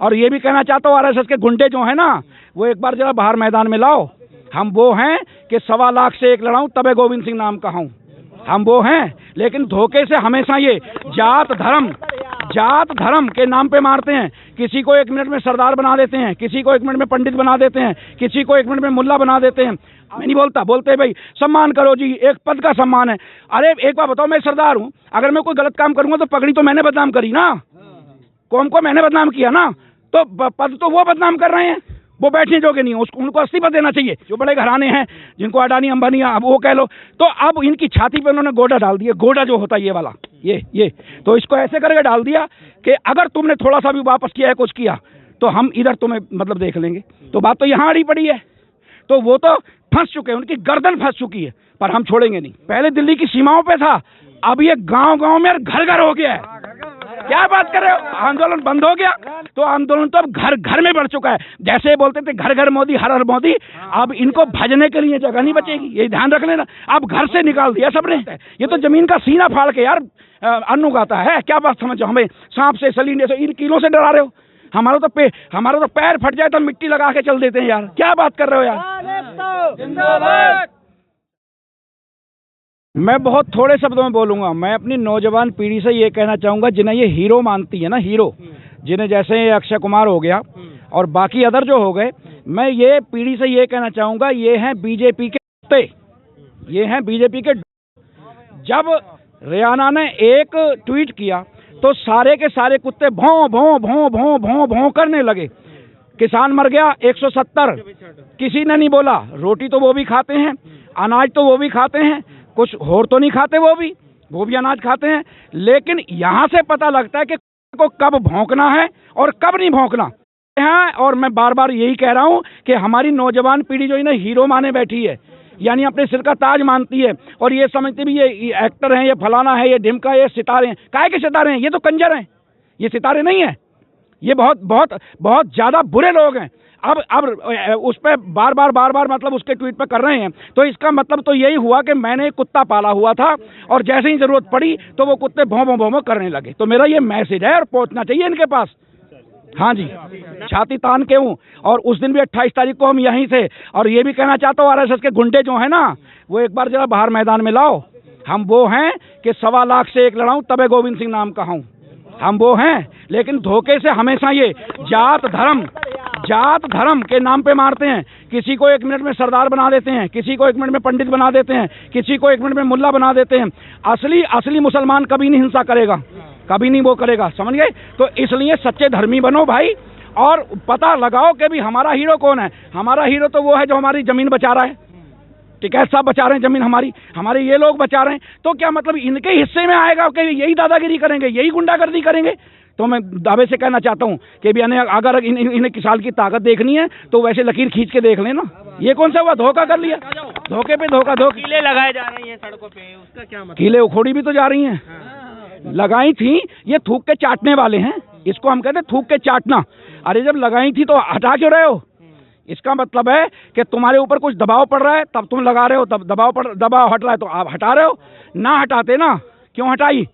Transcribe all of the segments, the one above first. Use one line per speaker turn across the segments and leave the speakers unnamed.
और ये भी कहना चाहता हूँ आरएसएस के गुंडे जो है ना, वो एक बार जरा बाहर मैदान में लाओ। हम वो हैं कि 1.25 लाख से एक लड़ाऊं तबे गोविंद सिंह नाम कहूं, हम वो हैं। लेकिन धोखे से हमेशा ये जात धर्म के नाम पे मारते हैं। किसी को 1 मिनट में सरदार बना देते हैं, किसी को 1 मिनट में पंडित बना देते हैं, किसी को 1 मिनट में मुल्ला बना देते हैं। मैं नहीं बोलते भाई सम्मान करो जी, एक पद का सम्मान है। अरे एक बार बताओ, मैं सरदार हूं, अगर मैं कोई गलत काम करूंगा तो पगड़ी तो मैंने बदनाम करी ना, कौम को मैंने बदनाम किया ना, तो पद तो वो बदनाम कर रहे हैं, वो बैठने जोगे नहीं, उसको उनको इस्तीफा देना चाहिए। जो बड़े घराने हैं जिनको अडानी अंबानी अब वो कह लो, तो अब इनकी छाती पे उन्होंने गोड़ा डाल दिया। गोड़ा जो होता है ये वाला, ये तो इसको ऐसे करके डाल दिया कि अगर तुमने थोड़ा सा भी वापस किया है, कुछ किया, तो हम इधर तुम्हें मतलब देख लेंगे। तो बात तो यहाँ अड़ी पड़ी है। तो वो तो फंस चुके हैं, उनकी गर्दन फंस चुकी है, पर हम छोड़ेंगे नहीं। पहले दिल्ली की सीमाओं पे था, अब ये गांव में घर घर हो गया है। क्या बात कर रहे हो? आंदोलन बंद हो गया तो आंदोलन तो अब घर घर में बढ़ चुका है। जैसे बोलते थे घर घर मोदी, हर हर मोदी, अब इनको भजने के लिए जगह नहीं बचेगी, ये ध्यान रख लेना। अब घर से निकाल दिया सबने। ये तो जमीन का सीना फाड़ के यार अन्न उगाता है। क्या बात समझो, हमें सांप से, सलीने से, इन कीलों से डरा रहे हो? हमारा तो पैर फट जाए तो मिट्टी लगा के चल देते हैं यार। क्या बात कर रहे हो यार? जिंदाबाद। मैं बहुत थोड़े शब्दों में बोलूंगा। मैं अपनी नौजवान पीढ़ी से ये कहना चाहूंगा, जिन्हें ये हीरो मानती है ना, हीरो जिन्हें, जैसे अक्षय कुमार हो गया और बाकी अदर जो हो गए, मैं ये पीढ़ी से ये कहना चाहूंगा, ये हैं बीजेपी के कुत्ते, ये हैं बीजेपी के। जब रियाना ने एक ट्वीट किया तो सारे के सारे कुत्ते भौं भौं भौं भौं भौं भौं करने लगे। किसान मर गया 170, किसी ने नहीं बोला। रोटी तो वो भी खाते हैं, अनाज तो वो भी खाते हैं, कुछ और तो नहीं खाते, वो भी अनाज खाते हैं। लेकिन यहाँ से पता लगता है कि को कब भौंकना है और कब नहीं भौंकना है। और मैं बार बार यही कह रहा हूँ कि हमारी नौजवान पीढ़ी जो इन्हें हीरो माने बैठी है, यानी अपने सिर का ताज मानती है, और ये समझती भी ये एक्टर हैं, ये फलाना है, ये ढिमका, ये सितारे हैं। काहे के सितारे हैं? ये तो कंजर हैं, ये सितारे नहीं है। ये बहुत बहुत बहुत ज्यादा बुरे लोग हैं। अब उस पर बार बार मतलब उसके ट्वीट पे कर रहे हैं। तो इसका मतलब तो यही हुआ कि मैंने एक कुत्ता पाला हुआ था और जैसे ही जरूरत पड़ी तो वो कुत्ते भौं भौं भौं करने लगे। तो मेरा ये मैसेज है और पहुंचना चाहिए इनके पास। हाँ जी, छाती तान के हूँ। और उस दिन भी 28 तारीख को हम यहीं थे। और ये भी कहना चाहता हूँ आरएसएस के गुंडे जो है ना, वो एक बार जरा बाहर मैदान में लाओ। हम वो हैं कि 1.25 लाख से एक लड़ाऊं तबे गोविंद सिंह नाम कहूं, हम वो हैं। लेकिन धोखे से हमेशा ये जात धर्म के नाम पे मारते हैं। किसी को 1 मिनट में सरदार बना देते हैं, किसी को 1 मिनट में पंडित बना देते हैं, किसी को 1 मिनट में मुल्ला बना देते हैं। असली मुसलमान कभी नहीं हिंसा करेगा, कभी नहीं वो करेगा, समझ गए? तो इसलिए सच्चे धर्मी बनो भाई, और पता लगाओ कि भी हमारा हीरो कौन है। हमारा हीरो तो वो है जो हमारी जमीन बचा रहा है। टिकैत साहब बचा रहे हैं जमीन, हमारे ये लोग बचा रहे हैं। तो क्या मतलब इनके हिस्से में आएगा कि यही दादागिरी करेंगे, यही गुंडागर्दी करेंगे? तो मैं दावे से कहना चाहता हूँ कि भी अगर इन्हें किसाल की ताकत देखनी है तो वैसे लकीर खींच के देख लेना। ये कौन सा हुआ? धोखा कर लिया, धोखे पे धोखा।
कीले लगाए जा रही हैं सड़कों पे, उसका क्या मतलब?
कीले उखोड़ी भी तो जा रही हैं, लगाई थी। ये थूक के चाटने वाले हैं, इसको हम कहते हैं थूक के चाटना। अरे जब लगाई थी तो हटा क्यों रहे हो? इसका मतलब है कि तुम्हारे ऊपर कुछ दबाव पड़ रहा है तब तुम लगा रहे हो, तब दबाव हट रहा है तो आप हटा रहे हो। ना हटाते ना, क्यों हटाई?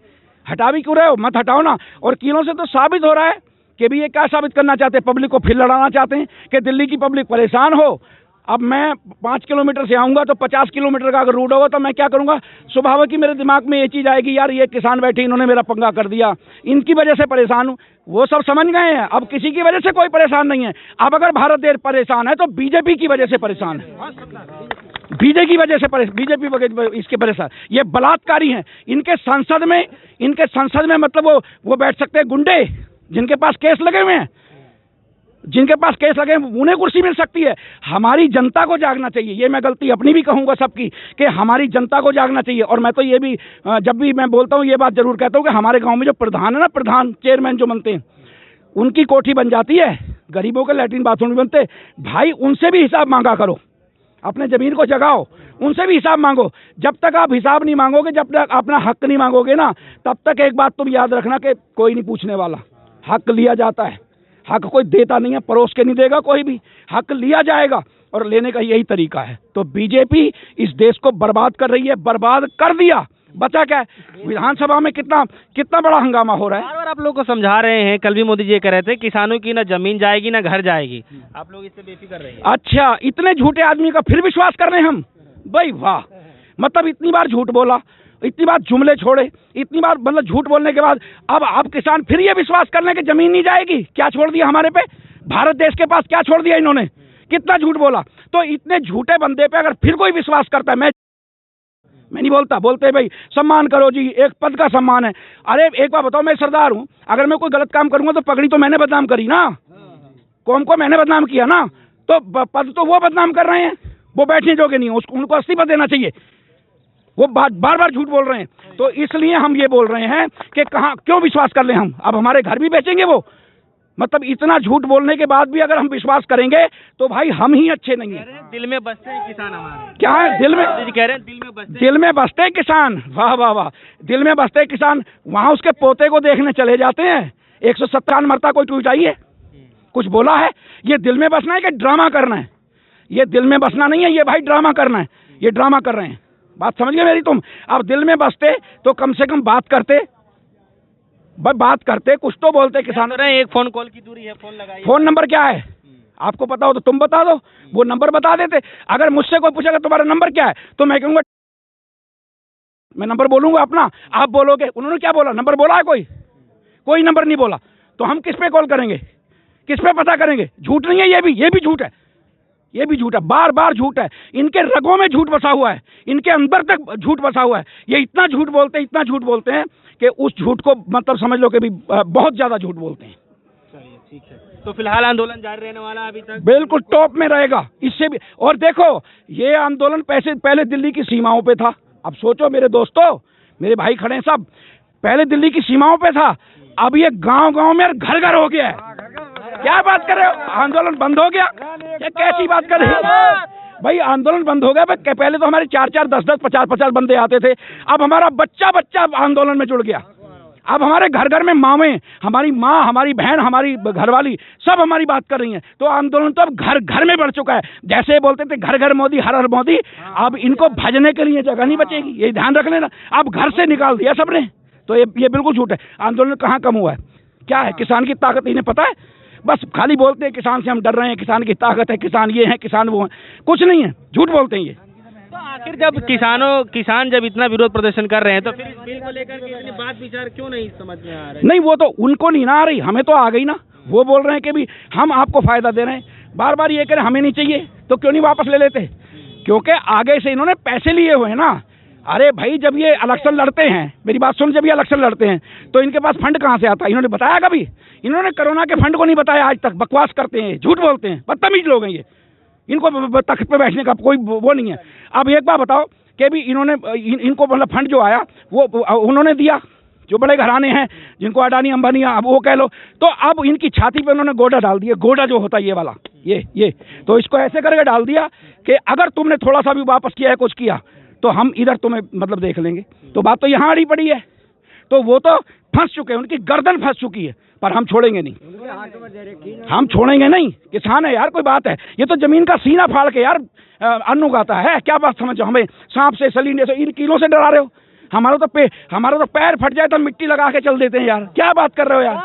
हटा भी क्यों रहे हो? मत हटाओ ना। और कीलों से तो साबित हो रहा है कि भी ये क्या साबित करना चाहते हैं? पब्लिक को फिर लड़ाना चाहते हैं कि दिल्ली की पब्लिक परेशान हो। अब मैं 5 किलोमीटर से आऊँगा तो 50 किलोमीटर का अगर रूट होगा तो मैं क्या करूँगा? स्वाभाविक ही मेरे दिमाग में ये चीज़ आएगी, यार ये किसान बैठे, इन्होंने मेरा पंगा कर दिया, इनकी वजह से परेशान हूँ। वो सब समझ गए हैं, अब किसी की वजह से कोई परेशान नहीं है। अब अगर भारत देश परेशान है तो बीजेपी की वजह से परेशान है, बीजेपी की वजह से, बीजेपी इसके परेशान। ये बलात्कारी हैं। इनके संसद में मतलब वो बैठ सकते हैं गुंडे जिनके पास केस लगे हुए हैं, उन्हें कुर्सी मिल सकती है। हमारी जनता को जागना चाहिए। ये मैं गलती अपनी भी कहूँगा सबकी कि हमारी जनता को जागना चाहिए। और मैं तो ये भी जब भी मैं बोलता हूँ ये बात जरूर कहता हूँ कि हमारे गांव में जो प्रधान है ना, प्रधान चेयरमैन जो बनते हैं, उनकी कोठी बन जाती है, गरीबों के लैट्रिन बाथरूम भी बनते। भाई उनसे भी हिसाब मांगा करो, अपने जमीन को जगाओ, उनसे भी हिसाब मांगो। जब तक आप हिसाब नहीं मांगोगे, जब तक अपना हक नहीं मांगोगे ना, तब तक एक बात तुम याद रखना कि कोई नहीं पूछने वाला। हक लिया जाता है, हक कोई देता नहीं है, परोस के नहीं देगा कोई भी, हक लिया जाएगा और लेने का यही तरीका है। तो बीजेपी इस देश को बर्बाद कर रही है, बर्बाद कर दिया। बचा क्या है? विधानसभा में कितना कितना बड़ा हंगामा हो रहा है।
बार बार आप लोग को समझा रहे हैं, कल भी मोदी जी ये कह रहे थे किसानों की ना जमीन जाएगी ना घर जाएगी, आप लोग इससे बेफिक्र रहे हैं।
अच्छा, इतने झूठे आदमी का फिर विश्वास कर रहे हैं हम? भाई वाह, मतलब इतनी बार झूठ बोला, इतनी बार जुमले छोड़े, इतनी बार मतलब झूठ बोलने के बाद अब किसान फिर ये विश्वास कर लें कि जमीन नहीं जाएगी। क्या छोड़ दिया हमारे पे? भारत देश के पास क्या छोड़ दिया इन्होंने? कितना झूठ बोला। तो इतने झूठे बंदे पे अगर फिर कोई विश्वास करता है, मैं नहीं बोलता, बोलते भाई सम्मान करो जी, एक पद का सम्मान है। अरे एक बार बताओ, मैं सरदार हूं, अगर मैं कोई गलत काम करूंगा तो पगड़ी तो मैंने बदनाम करी ना, कौम को मैंने बदनाम किया ना, तो पद तो वो बदनाम कर रहे हैं, वो बैठने जोगे नहीं, उसको उनको इस्तीफा देना चाहिए। वो बार बार झूठ बोल रहे हैं। तो इसलिए हम ये बोल रहे हैं कि कहाँ क्यों विश्वास कर लें हम? अब हमारे घर भी बेचेंगे वो? मतलब इतना झूठ बोलने के बाद भी अगर हम विश्वास करेंगे तो भाई हम ही अच्छे नहीं हैं।
दिल में बसते हैं किसान हमारे।
क्या है दिल में?
कह रहे हैं दिल में बसते,
दिल में बसते हैं किसान। वाह वाह वाह, दिल में बसते हैं किसान। वहां उसके पोते को देखने चले जाते हैं। 157 मरता कोई टूट चाहिए, कुछ बोला है? ये दिल में बसना है कि ड्रामा करना है? ये दिल में बसना नहीं है, ये भाई ड्रामा करना है। ये ड्रामा कर रहे हैं, बात समझ गए मेरी तुम? अब दिल में बसते तो कम से कम बात करते, बात करते, कुछ तो बोलते किसान।
एक फोन कॉल की दूरी है, फोन लगाइए।
फोन नंबर क्या है आपको पता हो तो तुम बता दो, वो नंबर बता देते। अगर मुझसे कोई पूछेगा तुम्हारा नंबर क्या है तो मैं कहूंगा, मैं नंबर बोलूंगा अपना, आप बोलोगे उन्होंने क्या बोला? नंबर बोला है कोई नंबर नहीं बोला। तो हम किस पे कॉल करेंगे, किस पे पता करेंगे? झूठ नहीं है ये भी झूठ है, ये भी झूठ है, बार बार झूठ है। इनके रगों में झूठ बसा हुआ है, इनके अंदर तक झूठ बसा हुआ है। ये इतना झूठ बोलते हैं कि उस झूठ को मतलब समझ लो कि भी बहुत ज्यादा झूठ बोलते हैं।
चलिए ठीक है, तो फिलहाल आंदोलन जारी रहने वाला है अभी तक?
बिल्कुल टॉप में रहेगा इससे भी। और देखो, ये आंदोलन पहले दिल्ली की सीमाओं पे था। अब सोचो मेरे दोस्तों, मेरे भाई खड़े हैं सब, पहले दिल्ली की सीमाओं पे था, अब ये गांव में घर घर हो गया है। क्या बात कर रहे हो? आंदोलन बंद हो गया? ये कैसी बात कर रहे हो भाई? आंदोलन बंद हो गया। पहले तो हमारे 4-4, 10-10, 50-50 बंदे आते थे, अब हमारा बच्चा आंदोलन में जुड़ गया। अब हमारे घर में मावें, हमारी माँ, हमारी बहन, हमारी घरवाली सब हमारी बात कर रही हैं। तो आंदोलन तो अब घर में बढ़ चुका है। जैसे बोलते थे घर घर मोदी, हर हर मोदी, अब इनको भजने के लिए जगह नहीं बचेगी, ये ध्यान रख लेना। अब घर से निकाल दिया सबने। तो ये बिल्कुल झूठ है। आंदोलन कहाँ कम हुआ है? क्या है? किसान की ताकत इन्हें पता है? बस खाली बोलते हैं किसान से हम डर रहे हैं, किसान की ताकत है, किसान ये है, किसान वो है, कुछ नहीं है, झूठ बोलते हैं ये।
तो आखिर जब किसान जब इतना विरोध प्रदर्शन कर रहे हैं तो फिर इस बिल को लेकर के इतनी बात विचार क्यों नहीं समझ में आ रही?
नहीं, वो तो उनको नहीं ना आ रही, हमें तो आ गई ना। वो बोल रहे हैं कि भी हम आपको फायदा दे रहे हैं, बार बार ये कह रहे हमें नहीं चाहिए, तो क्यों नहीं वापस ले लेते? क्योंकि आगे से इन्होंने पैसे लिए हुए हैं ना। अरे भाई, जब ये इलेक्शन लड़ते हैं, मेरी बात सुन, जब ये इलेक्शन लड़ते हैं तो इनके पास फंड कहाँ से आता है? इन्होंने बताया कभी? इन्होंने कोरोना के फंड को नहीं बताया आज तक। बकवास करते हैं, झूठ बोलते हैं, बदतमीज लोग हैं ये। इनको तख्त पे बैठने का कोई वो नहीं है। अब एक बार बताओ कि भी इन्होंने इनको मतलब फंड जो आया वो उन्होंने दिया, जो बड़े घराने हैं जिनको अडानी अंबानी अब वो कह लो, तो अब इनकी छाती पे उन्होंने गोडा डाल दिया। गोडा जो होता है ये वाला, ये तो इसको ऐसे करके डाल दिया कि अगर तुमने थोड़ा सा भी वापस किया है, कुछ किया, तो हम इधर तुम्हें मतलब देख लेंगे। तो बात तो यहाँ अड़ी पड़ी है। तो वो तो फंस चुके हैं, उनकी गर्दन फंस चुकी है, पर हम छोड़ेंगे नहीं, हम छोड़ेंगे नहीं। किसान है यार, कोई बात है? ये तो जमीन का सीना फाड़ के यार अन्न उगाता है। क्या बात समझो? हमें सांप से, सलींडे से, इन कीलों से डरा रहे हो? हमारा तो पैर फट जाए तो मिट्टी लगा के चल देते हैं यार। क्या बात कर रहे हो यार?